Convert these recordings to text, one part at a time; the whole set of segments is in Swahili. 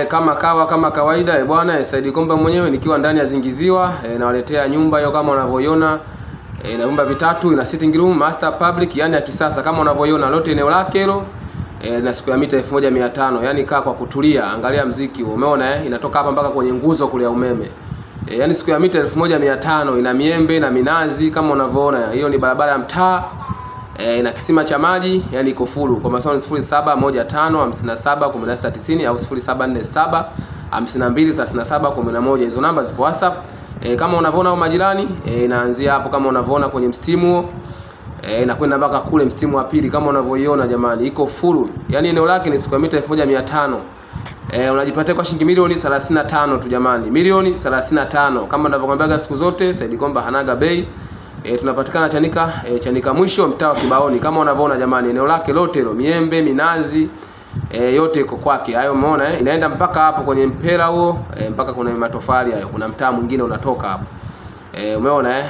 Kama kawaida bwana, Said Komba mwenyewe nikiwa ndani ya Zingiziwa, nawaletea nyumba hiyo kama unavyoiona. Na vyumba vitatu, ina sitting room, master public, yani ya kisasa kama unavyoiona, lote eneo lake hilo. Na square mita 1500, yani kaa kwa kutulia, angalia mziki, umeona inatoka hapa mpaka kwenye nguzo kule ya umeme. Yani square mita 1500, ina miembe na minazi kama unavyoona. Hiyo ni barabara ya mtaa. Ina kisima cha maji, yani iko full. Kwa masaoni 0715571690 au 0747523711. Hizo namba zipo WhatsApp. Kama unavyoona au majirani, inaanzia hapo kama unavyoona kwenye mstimu. Inakwenda mpaka kule mstimu wa pili kama unavyoiona jamani, iko full. Yani eneo lake ni square mita 1500. Unajipatia kwa shilingi milioni 35 tu jamani. Milioni 35. Kama ninavyokuambia siku zote, Said Komba hanaga bei. Tunapatikana Chanika mwisho, mtaa wa Kibaoni kama unavyoona jamani. Eneo lake lote hilo, miembe, minazi, yote iko kwake. Hayo umeona inaenda mpaka hapo kwenye mpera huo, mpaka kuna matofali hayo. Kuna mtaa mwingine unatoka hapo. Umeona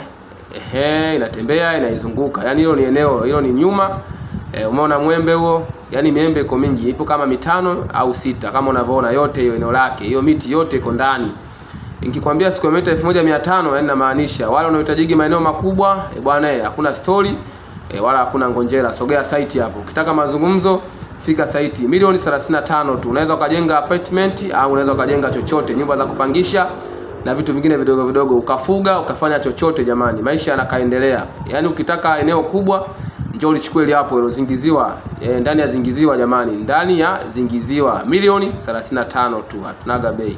inatembea, inaizunguka. Yani hilo ni eneo, hilo ni nyuma. Umeona mwembe huo? Yani miembe iko mingi, ipo kama 5 au 6 kama unavyoona, yote hiyo eneo lake. Hiyo miti yote iko ndani. Nikikwambia square mita 1500, yani namaanisha wale wanaohitajiki maeneo makubwa, bwana hakuna story, wala hakuna ngonjera. Sogea site hapo. Ukitaka mazungumzo, fika site. Milioni 35 tu. Unaweza ukajenga apartment au unaweza ukajenga chochote, nyumba za kupangisha na vitu vingine vidogo vidogo, ukafuga, ukafanya chochote jamani. Maisha yanakaendelea. Yani ukitaka eneo kubwa, njoo ulichukue ile hapo ile Zingiziwa, ndani ya Zingiziwa jamani, ndani ya Zingiziwa. Milioni 35 tu. Hatunaga bei.